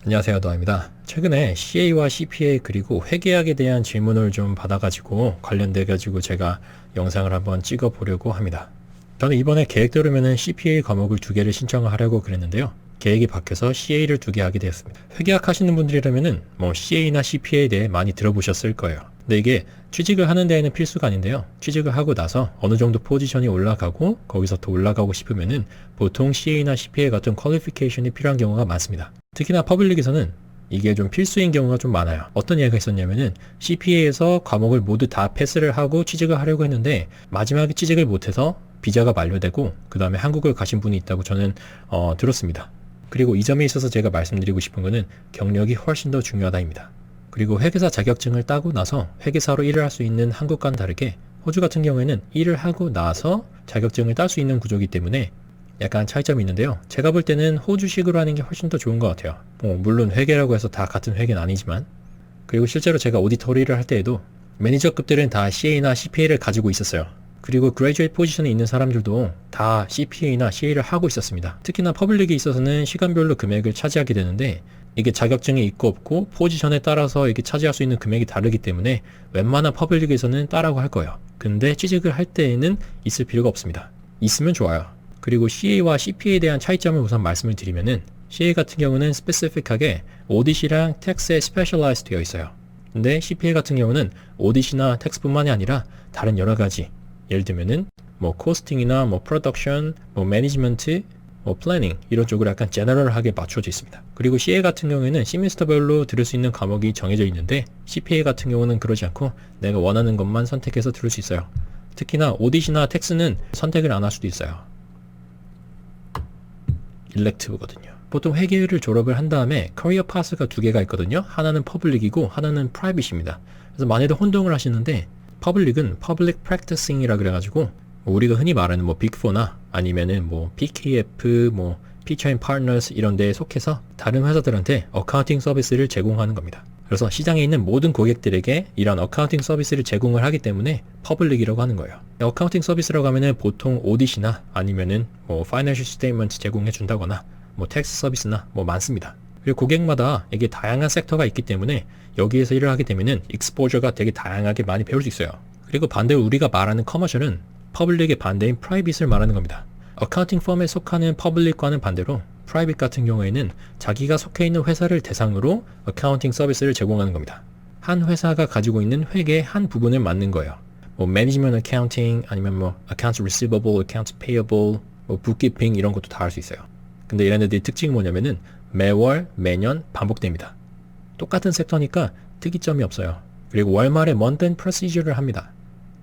안녕하세요, 노아입니다. 최근에 CA와 CPA 그리고 회계학에 대한 질문을 좀 받아가지고 관련돼가지고 제가 영상을 한번 찍어보려고 합니다. 저는 이번에 계획대로면은 CPA 과목을 2개를 신청을 하려고 그랬는데요. 계획이 바뀌어서 CA를 2개 하게 되었습니다. 회계학 하시는 분들이라면은 뭐 CA나 CPA에 대해 많이 들어보셨을 거예요. 근데 이게 취직을 하는 데에는 필수가 아닌데요. 취직을 하고 나서 어느 정도 포지션이 올라가고 거기서 더 올라가고 싶으면은 보통 CA나 CPA 같은 퀄리피케이션이 필요한 경우가 많습니다. 특히나 퍼블릭에서는 이게 좀 필수인 경우가 좀 많아요. 어떤 이야기가 있었냐면은 CPA에서 과목을 모두 다 패스를 하고 취직을 하려고 했는데 마지막에 취직을 못해서 비자가 만료되고 그 다음에 한국을 가신 분이 있다고 저는 들었습니다. 그리고 이 점에 있어서 제가 말씀드리고 싶은 거는 경력이 훨씬 더 중요하다입니다. 그리고 회계사 자격증을 따고 나서 회계사로 일을 할 수 있는 한국과는 다르게 호주 같은 경우에는 일을 하고 나서 자격증을 딸 수 있는 구조이기 때문에 약간 차이점이 있는데요. 제가 볼 때는 호주식으로 하는 게 훨씬 더 좋은 것 같아요. 물론 회계라고 해서 다 같은 회계는 아니지만. 그리고 실제로 제가 오디터리를 할 때에도 매니저급들은 다 CA나 CPA를 가지고 있었어요. 그리고 그레이주에이트 포지션에 있는 사람들도 다 CPA나 CA를 하고 있었습니다. 특히나 퍼블릭에 있어서는 시간별로 금액을 차지하게 되는데 이게 자격증이 있고 없고 포지션에 따라서 이게 차지할 수 있는 금액이 다르기 때문에 웬만한 퍼블릭에서는 따라고 할 거예요. 근데 취직을 할 때에는 있을 필요가 없습니다. 있으면 좋아요. 그리고 CA와 CPA에 대한 차이점을 우선 말씀을 드리면은 CA 같은 경우는 스페시픽하게 오디시랑 텍스에 스페셜라이즈 되어 있어요. 근데 CPA 같은 경우는 오디시나 텍스뿐만이 아니라 다른 여러 가지 예를 들면은 뭐 코스팅이나 뭐 프로덕션, 뭐 매니지먼트, 뭐 플래닝 이런 쪽으로 약간 제너럴하게 맞춰져 있습니다. 그리고 CA 같은 경우에는 시미스터별로 들을 수 있는 과목이 정해져 있는데 CPA 같은 경우는 그러지 않고 내가 원하는 것만 선택해서 들을 수 있어요. 특히나 오디시나 텍스는 선택을 안 할 수도 있어요. 일렉티브거든요. 보통 회계를 졸업을 한 다음에 커리어 파스가 2개가 있거든요. 하나는 퍼블릭이고 하나는 프라이빗입니다. 그래서 많이들 혼동을 하시는데 퍼블릭은 퍼블릭 프랙티싱이라 그래가지고 우리가 흔히 말하는 뭐 빅4나 아니면은 뭐 PKF, 뭐 피처인 파트너스 이런 데에 속해서 다른 회사들한테 어카운팅 서비스를 제공하는 겁니다. 그래서 시장에 있는 모든 고객들에게 이런 어카운팅 서비스를 제공을 하기 때문에 퍼블릭이라고 하는 거예요. 어카운팅 서비스라고 하면은 보통 오디시나 아니면은 뭐 파이낸셜 스테이트먼트 제공해 준다거나 뭐 텍스 서비스나 뭐 많습니다. 그리고 고객마다 이게 다양한 섹터가 있기 때문에 여기에서 일을 하게 되면은 익스포저가 되게 다양하게 많이 배울 수 있어요. 그리고 반대로 우리가 말하는 커머셜은 퍼블릭의 반대인 프라이빗을 말하는 겁니다. 어카운팅 펌에 속하는 퍼블릭과는 반대로 프라이빗 같은 경우에는 자기가 속해 있는 회사를 대상으로 어카운팅 서비스를 제공하는 겁니다. 한 회사가 가지고 있는 회계의 한 부분을 맡는 거예요. 뭐 매니지먼트 어카운팅 아니면 뭐 accounts receivable, accounts payable, 뭐 bookkeeping 이런 것도 다 할 수 있어요. 근데 얘네들의 특징이 뭐냐면은 매월, 매년 반복됩니다. 똑같은 섹터니까 특이점이 없어요. 그리고 월말에 month-end procedure를 합니다.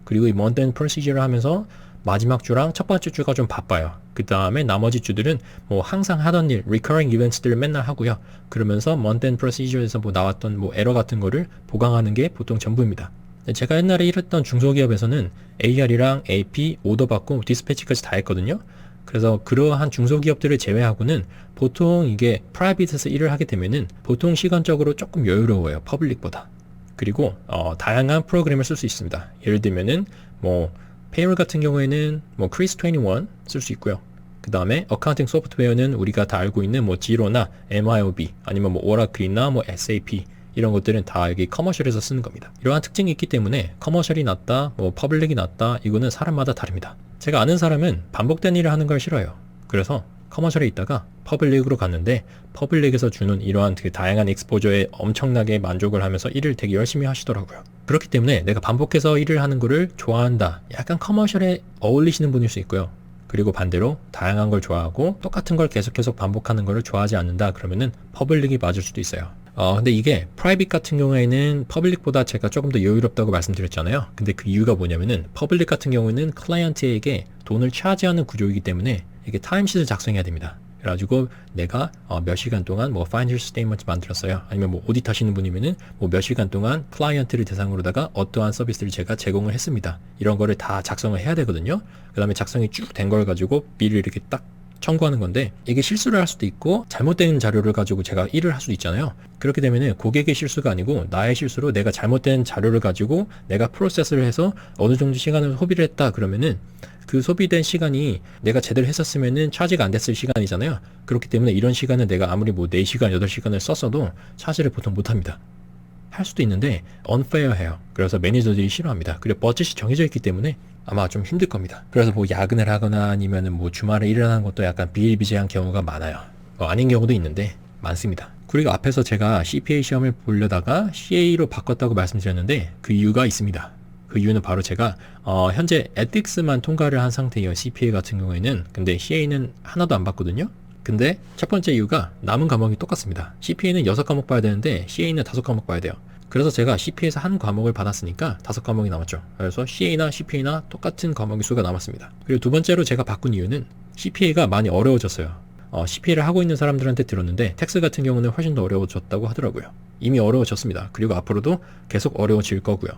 그리고 이 month-end procedure를 하면서 마지막 주랑 첫 번째 주가 좀 바빠요. 그 다음에 나머지 주들은 뭐 항상 하던 일, recurring events들을 맨날 하고요. 그러면서 month-end procedure에서 뭐 나왔던 뭐 에러 같은 거를 보강하는 게 보통 전부입니다. 제가 옛날에 일했던 중소기업에서는 AR이랑 AP, 오더 받고 디스패치까지 다 했거든요. 그래서 그러한 중소기업들을 제외하고는 보통 이게 프라이빗에서 일을 하게 되면은 보통 시간적으로 조금 여유로워요. 퍼블릭보다. 그리고 다양한 프로그램을 쓸 수 있습니다. 예를 들면은 뭐 페이롤 같은 경우에는 뭐 크리스 21 쓸 수 있고요. 그 다음에 어카운팅 소프트웨어는 우리가 다 알고 있는 뭐 지로나 MIOB 아니면 뭐 오라클이나 뭐 SAP 이런 것들은 다 여기 커머셜에서 쓰는 겁니다. 이러한 특징이 있기 때문에 커머셜이 낫다, 뭐 퍼블릭이 낫다 이거는 사람마다 다릅니다. 제가 아는 사람은 반복된 일을 하는 걸 싫어해요. 그래서 커머셜에 있다가 퍼블릭으로 갔는데 퍼블릭에서 주는 이러한 되게 다양한 익스포저에 엄청나게 만족을 하면서 일을 되게 열심히 하시더라고요. 그렇기 때문에 내가 반복해서 일을 하는 거를 좋아한다. 약간 커머셜에 어울리시는 분일 수 있고요. 그리고 반대로 다양한 걸 좋아하고 똑같은 걸 계속 반복하는 거를 좋아하지 않는다. 그러면은 퍼블릭이 맞을 수도 있어요. 근데 이게 프라이빗 같은 경우에는 퍼블릭보다 제가 조금 더 여유롭다고 말씀드렸잖아요. 근데 그 이유가 뭐냐면은 퍼블릭 같은 경우에는 클라이언트에게 돈을 차지하는 구조이기 때문에 이게 타임시트를 작성해야 됩니다. 그래가지고 내가 몇 시간 동안 뭐 파이낸셜 스테이트먼트 만들었어요. 아니면 뭐 오디트 하시는 분이면은 뭐 몇 시간 동안 클라이언트를 대상으로다가 어떠한 서비스를 제가 제공을 했습니다. 이런 거를 다 작성을 해야 되거든요. 그 다음에 작성이 쭉 된 걸 가지고 비를 이렇게 딱 청구하는 건데 이게 실수를 할 수도 있고 잘못된 자료를 가지고 제가 일을 할 수도 있잖아요. 그렇게 되면은 고객의 실수가 아니고 나의 실수로 내가 잘못된 자료를 가지고 내가 프로세스를 해서 어느 정도 시간을 소비를 했다 그러면은 그 소비된 시간이 내가 제대로 했었으면은 차지가 안 됐을 시간이잖아요. 그렇기 때문에 이런 시간은 내가 아무리 뭐 4시간, 8시간을 썼어도 차지를 보통 못합니다. 할 수도 있는데 unfair해요. 그래서 매니저들이 싫어합니다. 그리고 버젯이 정해져 있기 때문에 아마 좀 힘들 겁니다. 그래서 뭐 야근을 하거나 아니면은 뭐 주말에 일을 하는 것도 약간 비일비재한 경우가 많아요. 아닌 경우도 있는데 많습니다. 그리고 앞에서 제가 CPA 시험을 보려다가 CA로 바꿨다고 말씀드렸는데 그 이유가 있습니다. 그 이유는 바로 제가 현재 ethics만 통과를 한 상태예요. CPA 같은 경우에는. 근데 CA는 하나도 안 봤거든요. 근데 첫 번째 이유가 남은 과목이 똑같습니다. CPA는 6과목 봐야 되는데 CA는 5과목 봐야 돼요. 그래서 제가 CPA에서 한 과목을 받았으니까 5과목이 남았죠. 그래서 CA나 CPA나 똑같은 과목의 수가 남았습니다. 그리고 두 번째로 제가 바꾼 이유는 CPA가 많이 어려워졌어요. CPA를 하고 있는 사람들한테 들었는데 텍스 같은 경우는 훨씬 더 어려워졌다고 하더라고요. 이미 어려워졌습니다. 그리고 앞으로도 계속 어려워질 거고요.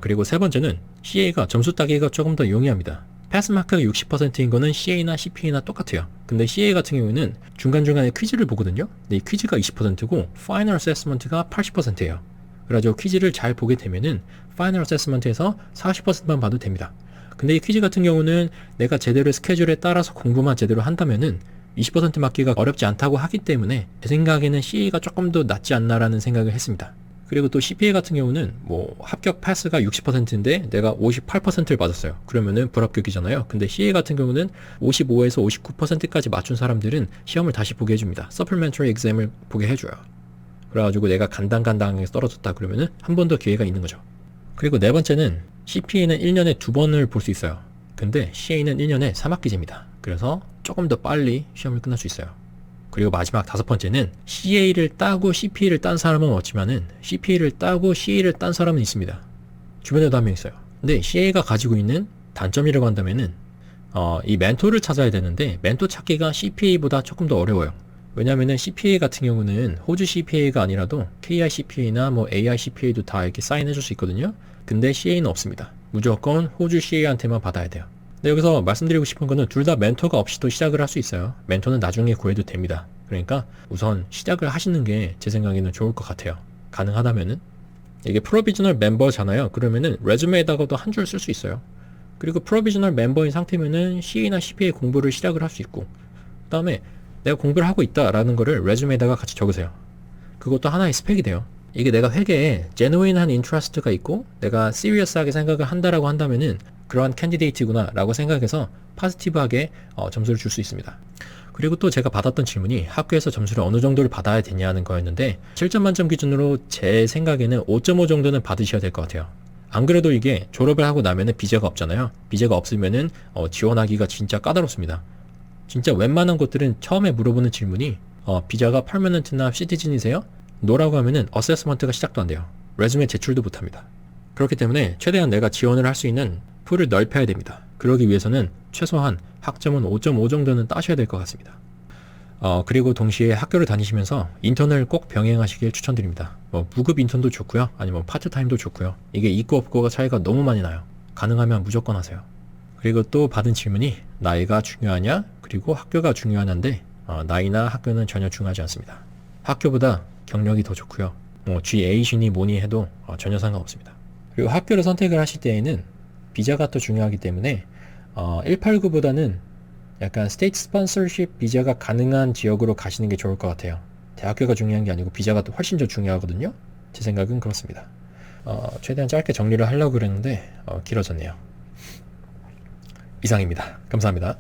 그리고 세 번째는 CA가 점수 따기가 조금 더 용이합니다. 패스 마크가 60%인 거는 CA나 CPA나 똑같아요. 근데 CA 같은 경우는 중간중간에 퀴즈를 보거든요. 근데 이 퀴즈가 20%고 파이널 어세스먼트가 80%예요. 그래가지고 퀴즈를 잘 보게 되면은 파이널 어세스먼트에서 40%만 봐도 됩니다. 근데 이 퀴즈 같은 경우는 내가 제대로 스케줄에 따라서 공부만 제대로 한다면은 20% 맞기가 어렵지 않다고 하기 때문에 제 생각에는 CA가 조금 더 낫지 않나라는 생각을 했습니다. 그리고 또 CPA 같은 경우는 뭐 합격 패스가 60%인데 내가 58%를 받았어요. 그러면은 불합격이잖아요. 근데 CA 같은 경우는 55에서 59%까지 맞춘 사람들은 시험을 다시 보게 해줍니다. Supplementary exam을 보게 해줘요. 그래가지고 내가 간당간당하게 떨어졌다 그러면은 한 번 더 기회가 있는 거죠. 그리고 네 번째는 CPA는 1년에 2번을 볼 수 있어요. 근데 CA는 1년에 3학기제입니다. 그래서 조금 더 빨리 시험을 끝날 수 있어요. 그리고 마지막 5번째는 CA를 따고 CPA를 딴 사람은 없지만은 CPA를 따고 CA를 딴 사람은 있습니다. 주변에도 한 명 있어요. 근데 CA가 가지고 있는 단점이라고 한다면은 이 멘토를 찾아야 되는데 멘토 찾기가 CPA보다 조금 더 어려워요. 왜냐면은 CPA 같은 경우는 호주 CPA가 아니라도 KI CPA나 뭐 AI CPA도 다 이렇게 사인해 줄 수 있거든요. 근데 CA는 없습니다. 무조건 호주 CA한테만 받아야 돼요. 근데 여기서 말씀드리고 싶은 거는 둘 다 멘토가 없이도 시작을 할 수 있어요. 멘토는 나중에 구해도 됩니다. 그러니까 우선 시작을 하시는 게 제 생각에는 좋을 것 같아요. 가능하다면은. 이게 프로비저널 멤버잖아요. 그러면은 레주메에다가도 한 줄 쓸 수 있어요. 그리고 프로비저널 멤버인 상태면은 CA나 CPA 공부를 시작을 할 수 있고 그 다음에 내가 공부를 하고 있다라는 거를 레주메에다가 같이 적으세요. 그것도 하나의 스펙이 돼요. 이게 내가 회계에 genuine한 인트러스트가 있고 내가 serious하게 생각을 한다라고 한다면은 그러한 캔디데이트구나 라고 생각해서 포지티브하게 점수를 줄 수 있습니다. 그리고 또 제가 받았던 질문이 학교에서 점수를 어느 정도를 받아야 되냐는 거였는데 7점 만점 기준으로 제 생각에는 5.5 정도는 받으셔야 될 것 같아요. 안 그래도 이게 졸업을 하고 나면은 비자가 없잖아요. 비자가 없으면은 지원하기가 진짜 까다롭습니다. 진짜 웬만한 곳들은 처음에 물어보는 질문이 비자가 퍼머넌트나 시티즌이세요? 노라고 하면은 어세스먼트가 시작도 안 돼요. 레주메 제출도 못합니다. 그렇기 때문에 최대한 내가 지원을 할 수 있는 풀을 넓혀야 됩니다. 그러기 위해서는 최소한 학점은 5.5 정도는 따셔야 될 것 같습니다. 그리고 동시에 학교를 다니시면서 인턴을 꼭 병행하시길 추천드립니다. 무급 인턴도 좋고요. 아니면 파트타임도 좋고요. 이게 있고 없고가 차이가 너무 많이 나요. 가능하면 무조건 하세요. 그리고 또 받은 질문이 나이가 중요하냐? 그리고 학교가 중요하냐인데 나이나 학교는 전혀 중요하지 않습니다. 학교보다 경력이 더 좋고요. GA신이 뭐니 해도 전혀 상관없습니다. 그리고 학교를 선택을 하실 때에는 비자가 더 중요하기 때문에 189보다는 약간 스테이트 스폰서십 비자가 가능한 지역으로 가시는 게 좋을 것 같아요. 대학교가 중요한 게 아니고 비자가 더 훨씬 더 중요하거든요. 제 생각은 그렇습니다. 최대한 짧게 정리를 하려고 그랬는데 길어졌네요. 이상입니다. 감사합니다.